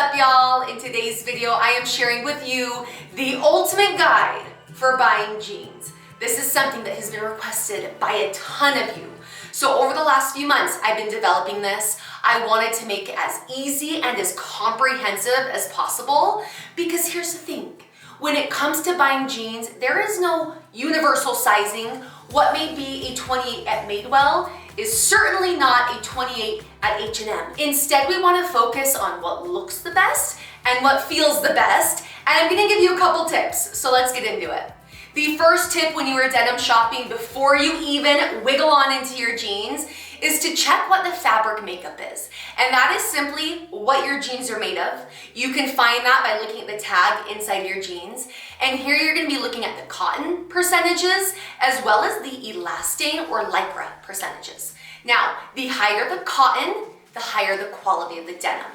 up, y'all? In today's video, I am sharing with you the ultimate guide for buying jeans. This is something that has been requested by a ton of you. So over the last few months, I've been developing this. I wanted to make it as easy and as comprehensive as possible because here's the thing. When it comes to buying jeans, there is no universal sizing. What may be a 28 at Madewell is certainly not a 28 at H&M. Instead, we want to focus on what looks the best and what feels the best. And I'm going to give you a couple tips, so let's get into it. The first tip when you are denim shopping before you even wiggle on into your jeans is to check what the fabric makeup is. And that is simply what your jeans are made of. You can find that by looking at the tag inside your jeans. And here you're gonna be looking at the cotton percentages as well as the elastane or lycra percentages. Now, the higher the cotton, the higher the quality of the denim.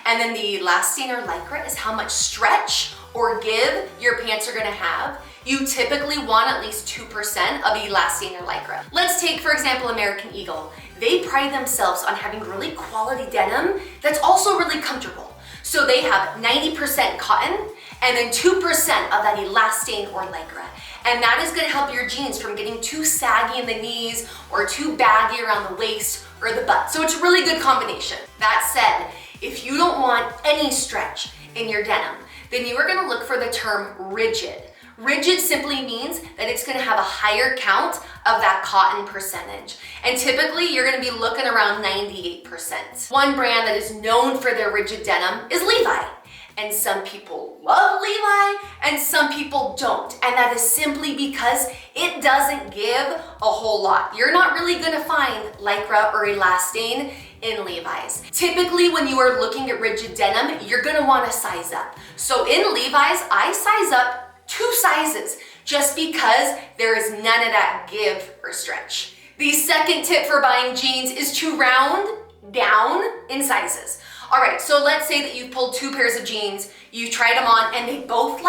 And then the elastane or lycra is how much stretch or give your pants are gonna have. You typically want at least 2% of elastane or lycra. Let's take, for example, American Eagle. They pride themselves on having really quality denim that's also really comfortable. So they have 90% cotton and then 2% of that elastane or lycra. And that is gonna help your jeans from getting too saggy in the knees or too baggy around the waist or the butt. So it's a really good combination. That said, if you don't want any stretch in your denim, then you are gonna look for the term rigid. Rigid simply means that it's gonna have a higher count of that cotton percentage. And typically you're gonna be looking around 98%. One brand that is known for their rigid denim is Levi. And some people love Levi and some people don't. And that is simply because it doesn't give a whole lot. You're not really gonna find lycra or elastane in Levi's. Typically when you are looking at rigid denim, you're gonna wanna size up. So in Levi's, I size up 2 sizes just because there is none of that give or stretch. The second tip for buying jeans is to round down in sizes. All right, so let's say that you've pulled 2 pairs of jeans, you tried them on and they both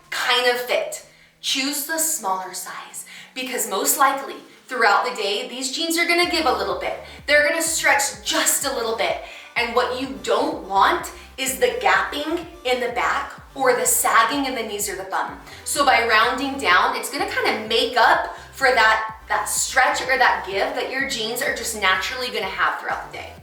kind of fit. Choose the smaller size because most likely throughout the day, these jeans are gonna give a little bit. They're gonna stretch just a little bit. And what you don't want is the gapping in the back or the sagging in the knees or the bum. So by rounding down, it's gonna kind of make up for that stretch or that give that your jeans are just naturally gonna have throughout the day.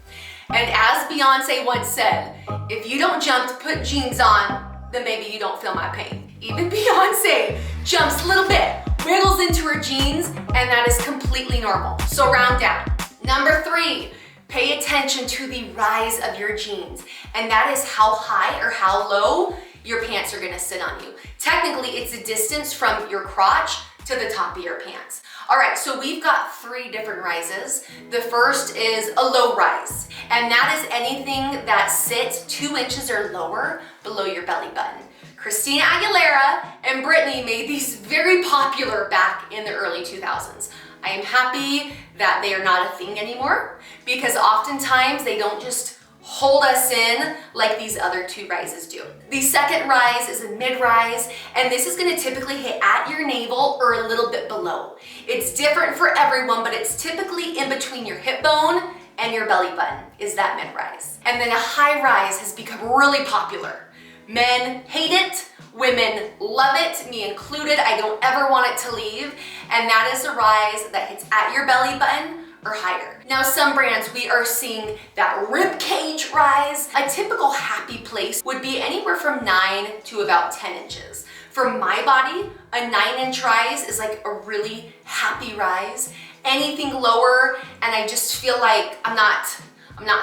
And as Beyonce once said, if you don't jump to put jeans on, then maybe you don't feel my pain. Even Beyonce jumps a little bit, wiggles into her jeans, and that is completely normal. So round down. Number 3, pay attention to the rise of your jeans. And that is how high or how low your pants are gonna sit on you. Technically, it's the distance from your crotch to the top of your pants. All right, so we've got 3 different rises. The first is a low rise, and that is anything that sits 2 inches or lower below your belly button. Christina Aguilera and Britney made these very popular back in the early 2000s. I am happy that they are not a thing anymore because oftentimes they don't just hold us in like these other 2 rises do. The second rise is a mid-rise, and this is gonna typically hit at your navel or a little bit below. It's different for everyone, but it's typically in between your hip bone and your belly button is that mid-rise. And then a high rise has become really popular. Men hate it, women love it, me included. I don't ever want it to leave. And that is a rise that hits at your belly button or higher. Now some brands, we are seeing that rib cage rise. A typical happy place would be anywhere from 9 to about 10 inches. For my body, a 9-inch rise is like a really happy rise. Anything lower and I just feel like I'm not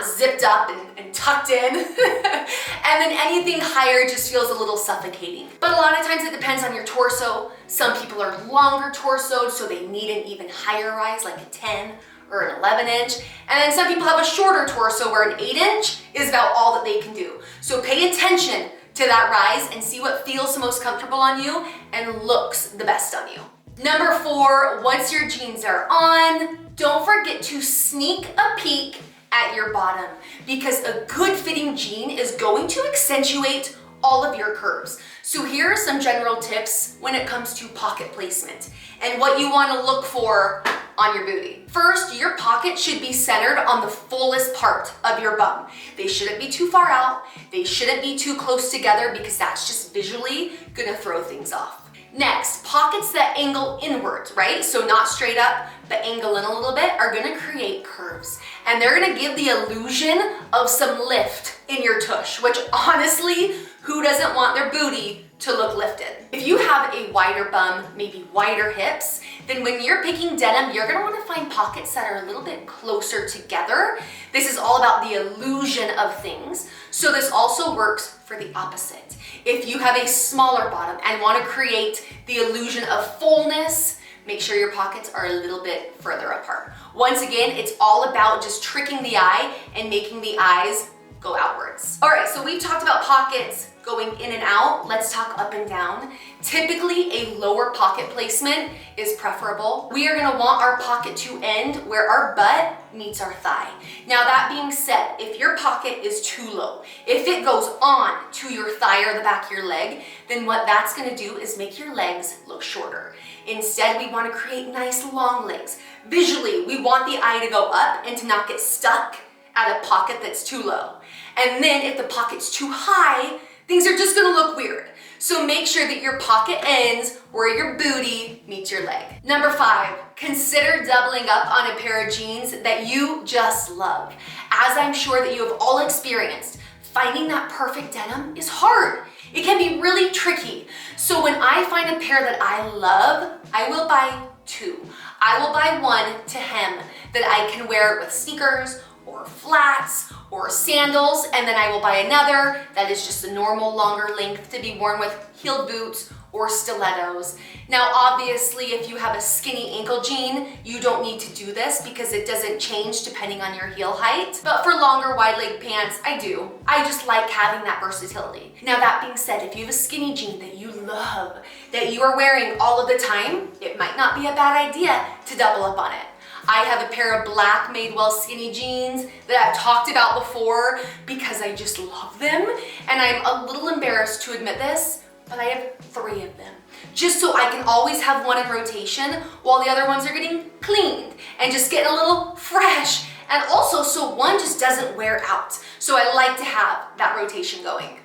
zipped up and tucked in. And then anything higher just feels a little suffocating. But a lot of times it depends on your torso. Some people are longer torsoed, so they need an even higher rise, like a 10 or an 11-inch. And then some people have a shorter torso where an 8-inch is about all that they can do. So pay attention to that rise and see what feels the most comfortable on you and looks the best on you. Number 4, once your jeans are on, don't forget to sneak a peek at your bottom because a good fitting jean is going to accentuate all of your curves. So here are some general tips when it comes to pocket placement and what you want to look for on your booty. First, your pocket should be centered on the fullest part of your bum. They shouldn't be too far out. They shouldn't be too close together because that's just visually gonna throw things off. Next, pockets that angle inwards, right? So not straight up, but angle in a little bit, are gonna create curves. And they're gonna give the illusion of some lift in your tush, which honestly, who doesn't want their booty to look lifted? If you have a wider bum, maybe wider hips, then when you're picking denim, you're gonna wanna find pockets that are a little bit closer together. This is all about the illusion of things. So this also works for the opposite. If you have a smaller bottom and wanna create the illusion of fullness, make sure your pockets are a little bit further apart. Once again, it's all about just tricking the eye and making the eyes go outwards. All right, so we've talked about pockets going in and out. Let's talk up and down. Typically, a lower pocket placement is preferable. We are gonna want our pocket to end where our butt meets our thigh. Now, that being said, if your pocket is too low, if it goes on to your thigh or the back of your leg, then what that's gonna do is make your legs look shorter. Instead, we wanna create nice long legs. Visually, we want the eye to go up and to not get stuck at a pocket that's too low. And then if the pocket's too high, things are just gonna look weird. So make sure that your pocket ends where your booty meets your leg. Number 5, consider doubling up on a pair of jeans that you just love. As I'm sure that you have all experienced, finding that perfect denim is hard. It can be really tricky. So when I find a pair that I love, I will buy 2. I will buy one to hem that I can wear with sneakers or flats or sandals, and then I will buy another that is just a normal longer length to be worn with heeled boots or stilettos. Now, obviously, if you have a skinny ankle jean, you don't need to do this because it doesn't change depending on your heel height. But for longer wide leg pants, I do. I just like having that versatility. Now, that being said, if you have a skinny jean that you love, that you are wearing all of the time, it might not be a bad idea to double up on it. I have a pair of black Madewell skinny jeans that I've talked about before because I just love them. And I'm a little embarrassed to admit this, but I have 3 of them. Just so I can always have one in rotation while the other ones are getting cleaned and just getting a little fresh. And also so one just doesn't wear out. So I like to have that rotation going.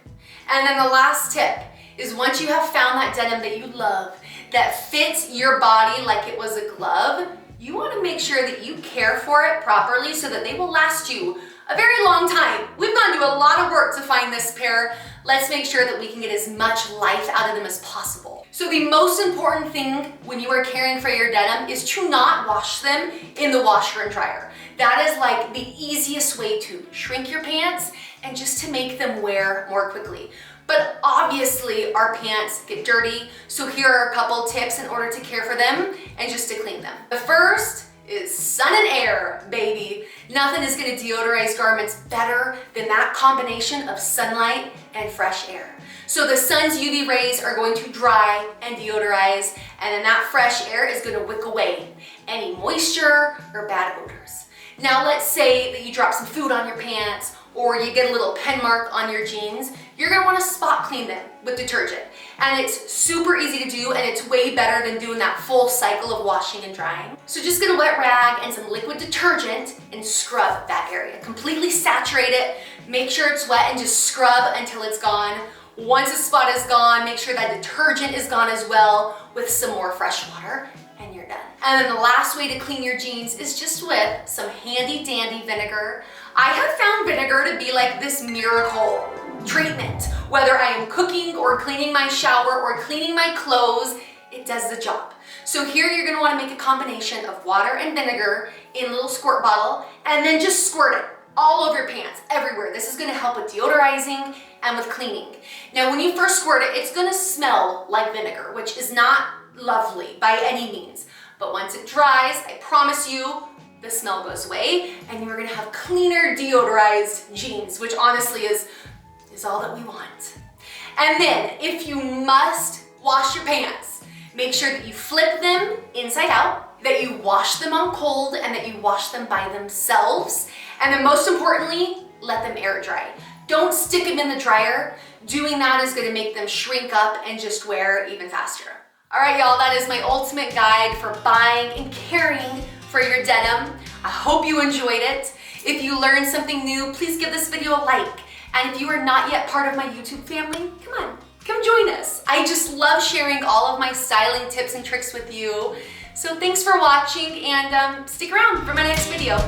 And then the last tip is once you have found that denim that you love, that fits your body like it was a glove, you want to make sure that you care for it properly so that they will last you a very long time. We've gone through a lot of work to find this pair. Let's make sure that we can get as much life out of them as possible. So the most important thing when you are caring for your denim is to not wash them in the washer and dryer. That is like the easiest way to shrink your pants and just to make them wear more quickly. But obviously our pants get dirty, so here are a couple tips in order to care for them and just to clean them. The first is sun and air, baby. Nothing is gonna deodorize garments better than that combination of sunlight and fresh air. So the sun's UV rays are going to dry and deodorize, and then that fresh air is gonna wick away any moisture or bad odors. Now let's say that you drop some food on your pants or you get a little pen mark on your jeans, you're gonna wanna spot clean them with detergent. And it's super easy to do, and it's way better than doing that full cycle of washing and drying. So just get a wet rag and some liquid detergent and scrub that area. Completely saturate it, make sure it's wet, and just scrub until it's gone. Once the spot is gone, make sure that detergent is gone as well with some more fresh water, and you're done. And then the last way to clean your jeans is just with some handy dandy vinegar. I have found vinegar to be like this miracle treatment. Whether I am cooking or cleaning my shower or cleaning my clothes, it does the job. So here you're gonna wanna make a combination of water and vinegar in a little squirt bottle, and then just squirt it all over your pants, everywhere. This is gonna help with deodorizing and with cleaning. Now, when you first squirt it, it's gonna smell like vinegar, which is not lovely by any means. But once it dries, I promise you, the smell goes away, and you're gonna have cleaner, deodorized jeans, which honestly is all that we want. And then, if you must wash your pants, make sure that you flip them inside out, that you wash them on cold, and that you wash them by themselves. And then most importantly, let them air dry. Don't stick them in the dryer. Doing that is gonna make them shrink up and just wear even faster. All right, y'all, that is my ultimate guide for buying and caring for your denim. I hope you enjoyed it. If you learned something new, please give this video a like. And if you are not yet part of my YouTube family, come join us. I just love sharing all of my styling tips and tricks with you. So thanks for watching, and stick around for my next video.